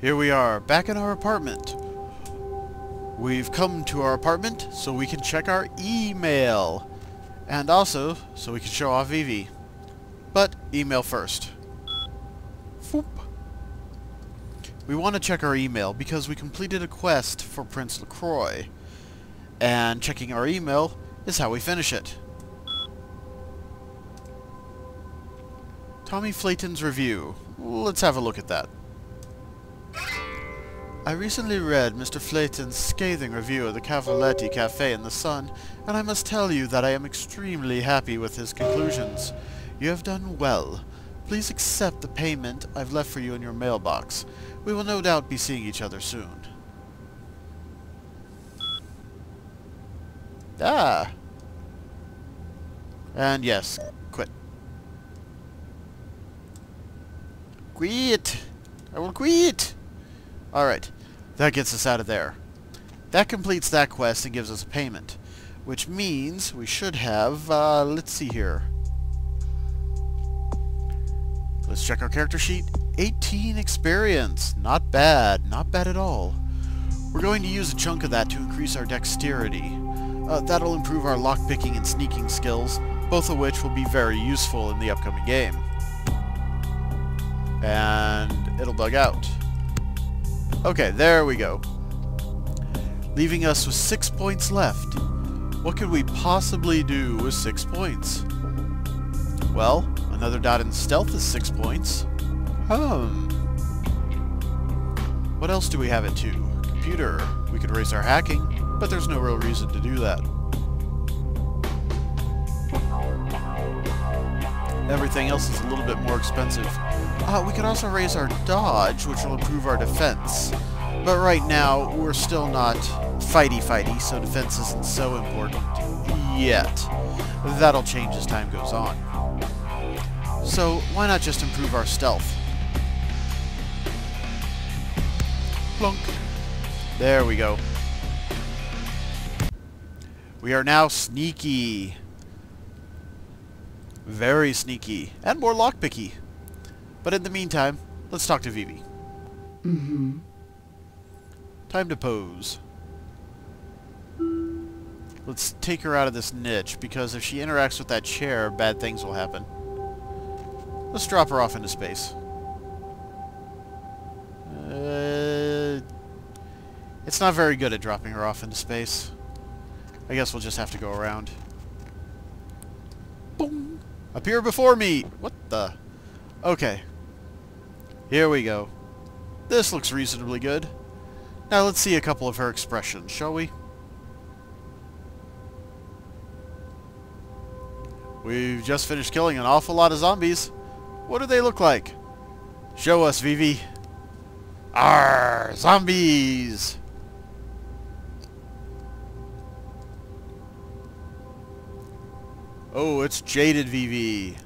Here we are, back in our apartment. We've come to our apartment so we can check our email. And also, so we can show off Vivi. But, email first. Foop. We want to check our email because we completed a quest for Prince LaCroix. And checking our email is how we finish it. Tommy Flayton's review. Let's have a look at that. I recently read Mr. Flayton's scathing review of the Cavaletti Cafe in the Sun, and I must tell you that I am extremely happy with his conclusions. You have done well. Please accept the payment I've left for you in your mailbox. We will no doubt be seeing each other soon. Ah! And yes, quit. Quit! I will quit! Alright, that gets us out of there. That completes that quest and gives us a payment. Which means we should have, let's see here. Let's check our character sheet. 18 experience. Not bad. Not bad at all. We're going to use a chunk of that to increase our dexterity. That'll improve our lockpicking and sneaking skills, both of which will be very useful in the upcoming game. And it'll bug out. Okay, there we go. Leaving us with 6 points left. What could we possibly do with 6 points? Well, another dot in stealth is 6 points. What else do we have at 2? Computer. We could raise our hacking, but there's no real reason to do that. Everything else is a little bit more expensive. We could also raise our dodge, which will improve our defense. But right now, we're still not fighty-fighty, so defense isn't so important yet. That'll change as time goes on. So, why not just improve our stealth? Plunk. There we go. We are now sneaky. Very sneaky. And more lockpicky. But in the meantime, let's talk to Vivi. Time to pose. Let's take her out of this niche, because if she interacts with that chair, bad things will happen. Let's drop her off into space. It's not very good at dropping her off into space. I guess we'll just have to go around. Boom! Appear before me! What the? Okay. Here we go. This looks reasonably good. Now let's see a couple of her expressions, shall we? We've just finished killing an awful lot of zombies. What do they look like? Show us, Vivi. Arr! Zombies! Oh, it's jaded Vivi.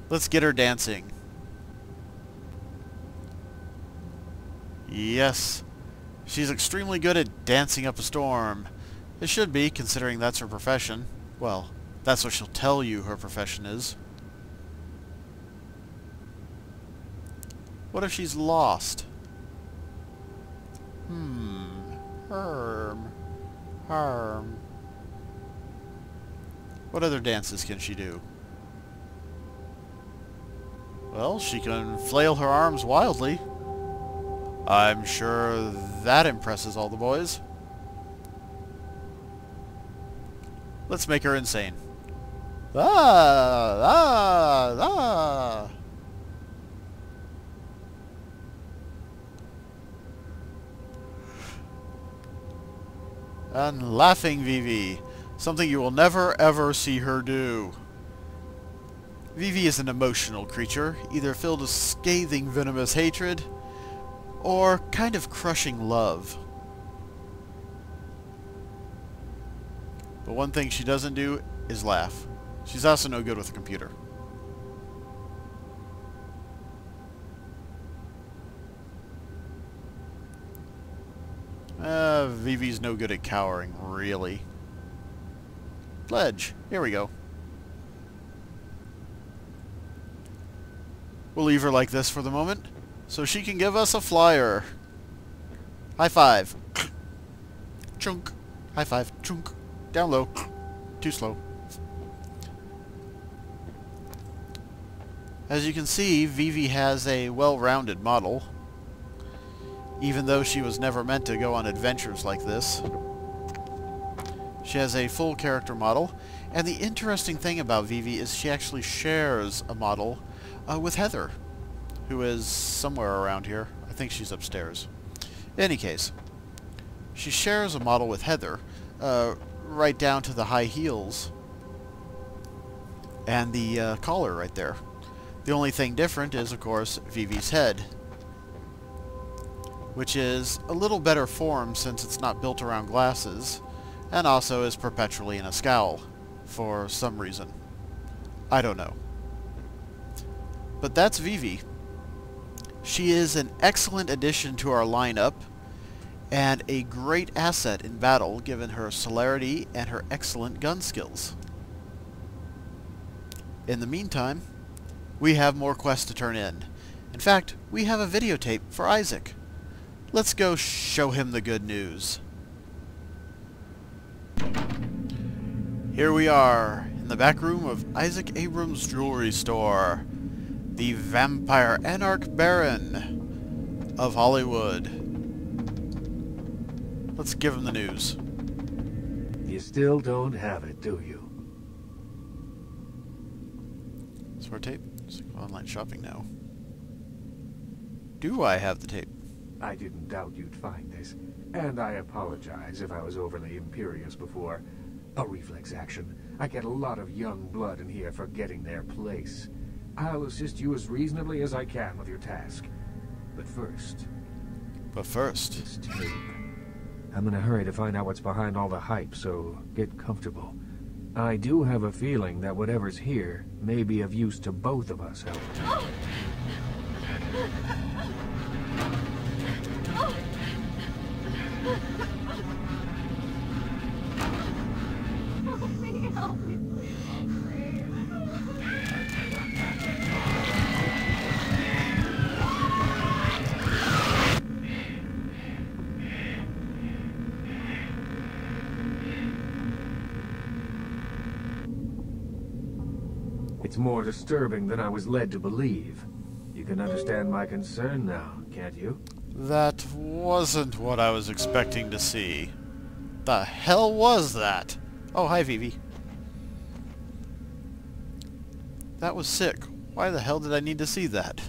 Let's get her dancing. Yes. She's extremely good at dancing up a storm. It should be, considering that's her profession. Well, that's what she'll tell you her profession is. What if she's lost? Harm. What other dances can she do? Well, she can flail her arms wildly. I'm sure that impresses all the boys. Let's make her insane. And laughing Vivi. Something you will never ever see her do. Vivi is an emotional creature, either filled with scathing venomous hatred, or kind of crushing love. But one thing she doesn't do is laugh. She's also no good with a computer. Vivi's no good at cowering, really. Pledge. Here we go. We'll leave her like this for the moment. so she can give us a flyer. High five. Chunk. High five. Chunk. Down low. Too slow. As you can see, Vivi has a well-rounded model, even though she was never meant to go on adventures like this. She has a full character model, and the interesting thing about Vivi is she actually shares a model with Heather, who is somewhere around here. I think she's upstairs. In any case, she shares a model with Heather, right down to the high heels and the collar right there. The only thing different is, of course, Vivi's head, which is a little better form since it's not built around glasses, and also is perpetually in a scowl, for some reason. I don't know. But that's Vivi. She is an excellent addition to our lineup, and a great asset in battle given her celerity and her excellent gun skills. In the meantime, we have more quests to turn in. In fact, we have a videotape for Isaac. Let's go show him the good news. Here we are, in the back room of Isaac Abrams' jewelry store. The Vampire Anarch Baron of Hollywood. Let's give him the news. You still don't have it, do you? Sword tape? Let's go online shopping now. Do I have the tape? I didn't doubt you'd find this, and I apologize if I was overly imperious before. A reflex action. I get a lot of young blood in here forgetting their place. I'll assist you as reasonably as I can with your task. But first... this tape. I'm in a hurry to find out what's behind all the hype, so get comfortable. I do have a feeling that whatever's here may be of use to both of us, however. Help me, please. It's more disturbing than I was led to believe. You can understand my concern now, can't you? That wasn't what I was expecting to see. The hell was that? Oh, hi, Vivi. That was sick. Why the hell did I need to see that?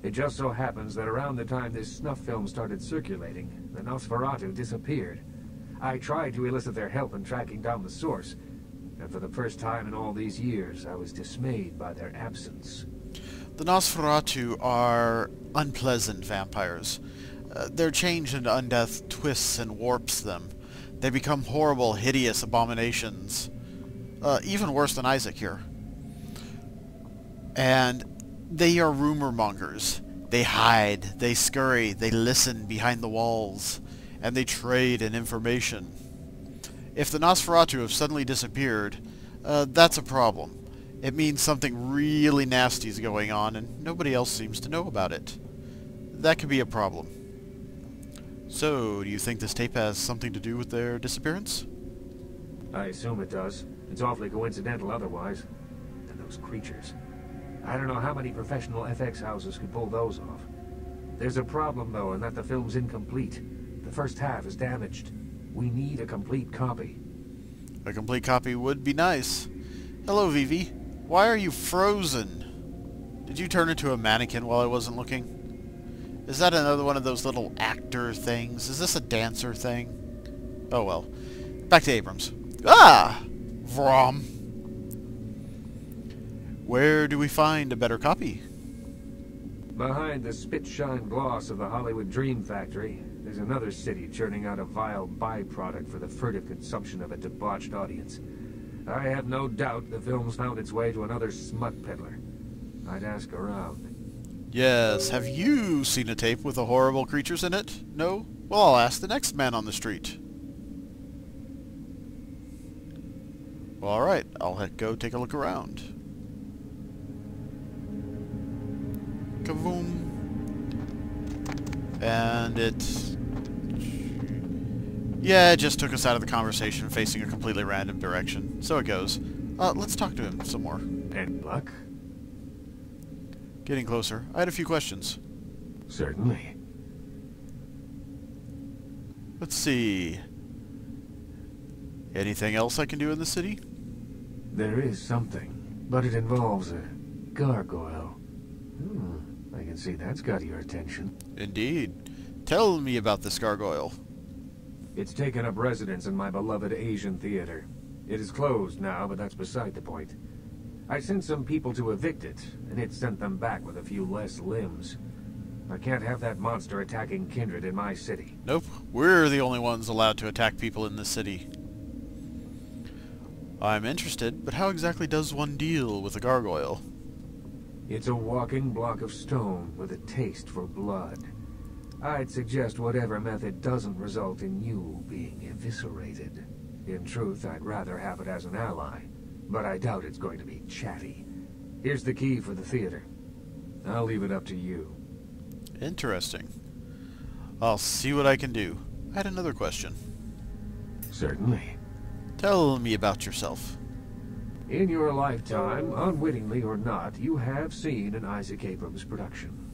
It just so happens that around the time this snuff film started circulating, the Nosferatu disappeared. I tried to elicit their help in tracking down the source, and for the first time in all these years, I was dismayed by their absence. The Nosferatu are unpleasant vampires. Their change into undeath twists and warps them. They become horrible, hideous abominations. Even worse than Isaac here. And they are rumor mongers. They hide, they scurry, they listen behind the walls, and they trade in information. If the Nosferatu have suddenly disappeared, that's a problem. It means something really nasty is going on, and nobody else seems to know about it. That could be a problem. So, do you think this tape has something to do with their disappearance? I assume it does. It's awfully coincidental otherwise. And those creatures. I don't know how many professional FX houses could pull those off. There's a problem, though, in that the film's incomplete. The first half is damaged. We need a complete copy. A complete copy would be nice. Hello, Vivi. Why are you frozen? Did you turn into a mannequin while I wasn't looking? Is that another one of those little actor things? Is this a dancer thing? Oh well. Back to Abrams. Ah! Vroom. Where do we find a better copy? Behind the spit-shine gloss of the Hollywood Dream Factory, there's another city churning out a vile byproduct for the furtive consumption of a debauched audience. I have no doubt the film's found its way to another smut peddler. I'd ask around. Yes, have you seen a tape with the horrible creatures in it? No? Well, I'll ask the next man on the street. Well, alright, I'll go take a look around. Kavoom. And yeah, it just took us out of the conversation facing a completely random direction. So it goes. Let's talk to him some more. And luck? Getting closer. I had a few questions. Certainly. Let's see. Anything else I can do in the city? There is something, but it involves a gargoyle. I can see that's got your attention. Indeed. Tell me about this gargoyle. It's taken up residence in my beloved Asian theater. It is closed now, but that's beside the point. I sent some people to evict it, and it sent them back with a few less limbs. I can't have that monster attacking kindred in my city. Nope. We're the only ones allowed to attack people in the city. I'm interested, but how exactly does one deal with a gargoyle? It's a walking block of stone with a taste for blood. I'd suggest whatever method doesn't result in you being eviscerated. In truth, I'd rather have it as an ally, but I doubt it's going to be chatty. Here's the key for the theater. I'll leave it up to you. Interesting. I'll see what I can do. I had another question. Certainly. Tell me about yourself. In your lifetime, unwittingly or not, you have seen an Isaac Abrams production.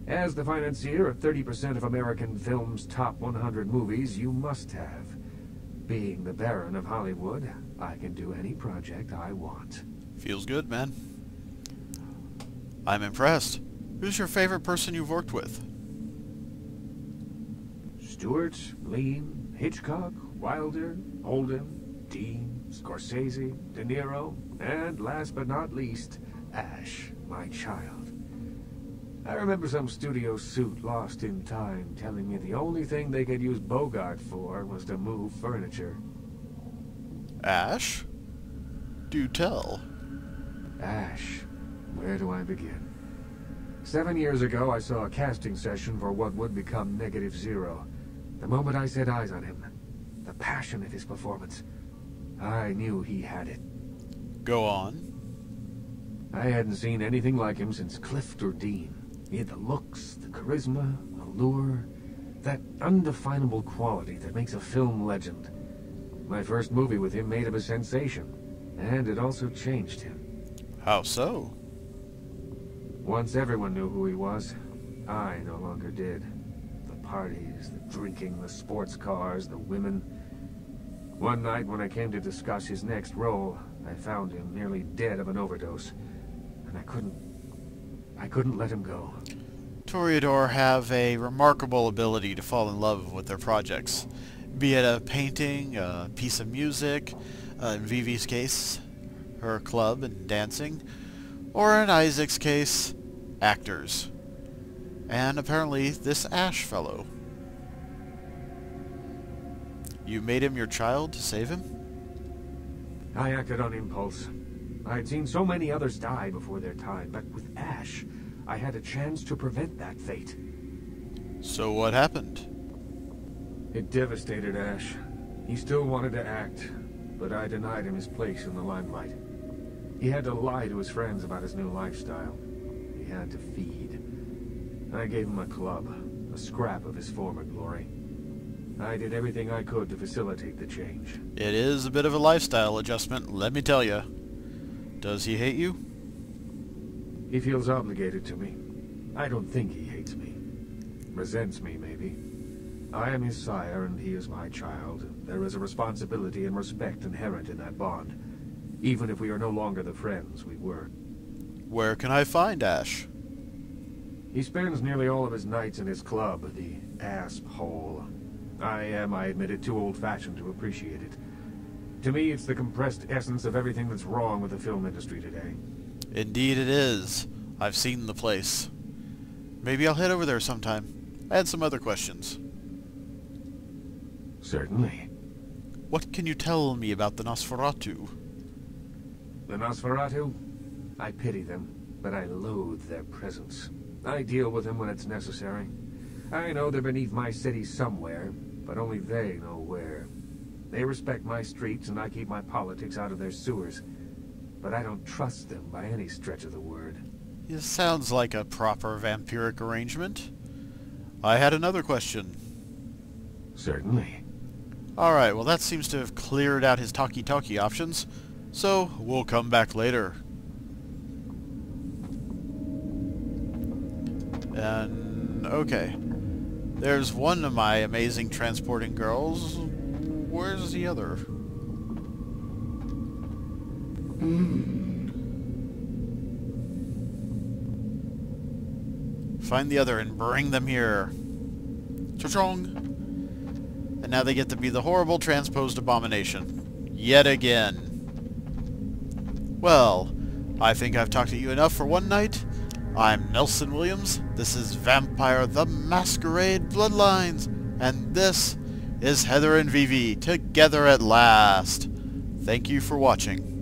As the financier of 30% of American film's top 100 movies, you must have. Being the Baron of Hollywood, I can do any project I want. Feels good, man. I'm impressed. Who's your favorite person you've worked with? Stewart, Lean, Hitchcock, Wilder, Holden, Dean, Scorsese, De Niro, and last but not least, Ash, my child. I remember some studio suit lost in time telling me the only thing they could use Bogart for was to move furniture. Ash? Do tell. Ash. Where do I begin? 7 years ago, I saw a casting session for what would become Negative Zero. The moment I set eyes on him, the passion of his performance, I knew he had it. Go on. I hadn't seen anything like him since Clift or Dean. He had the looks, the charisma, allure, that undefinable quality that makes a film legend. My first movie with him made him a sensation, and it also changed him. How so? Once everyone knew who he was, I no longer did. The parties, the drinking, the sports cars, the women. One night when I came to discuss his next role, I found him nearly dead of an overdose, and I couldn't let him go. Toreador have a remarkable ability to fall in love with their projects. Be it a painting, a piece of music, in Vivi's case, her club and dancing, or in Isaac's case, actors. And apparently this Ash fellow. You made him your child to save him? I acted on impulse. I'd seen so many others die before their time, but with Ash, I had a chance to prevent that fate. So what happened? It devastated Ash. He still wanted to act, but I denied him his place in the limelight. He had to lie to his friends about his new lifestyle. He had to feed. I gave him a club, a scrap of his former glory. I did everything I could to facilitate the change. It is a bit of a lifestyle adjustment, let me tell you. Does he hate you? He feels obligated to me. I don't think he hates me. Resents me, maybe. I am his sire and he is my child. There is a responsibility and respect inherent in that bond, even if we are no longer the friends we were. Where can I find Ash? He spends nearly all of his nights in his club, the Asp Hole. I admit it, too old-fashioned to appreciate it. To me, it's the compressed essence of everything that's wrong with the film industry today. Indeed it is. I've seen the place. Maybe I'll head over there sometime. I had some other questions. Certainly. What can you tell me about the Nosferatu? The Nosferatu? I pity them, but I loathe their presence. I deal with them when it's necessary. I know they're beneath my city somewhere, but only they know where. They respect my streets and I keep my politics out of their sewers. But I don't trust them by any stretch of the word. It sounds like a proper vampiric arrangement. I had another question. Certainly. Alright, well that seems to have cleared out his talkie-talkie options, so we'll come back later. And, okay. There's one of my amazing transporting girls. Where's the other? Find the other and bring them here. Cha-chong! And now they get to be the horrible transposed abomination. Yet again. Well, I think I've talked to you enough for one night. I'm Nelson Williams. This is Vampire the Masquerade Bloodlines. And this is Heather and Vivi, together at last. Thank you for watching.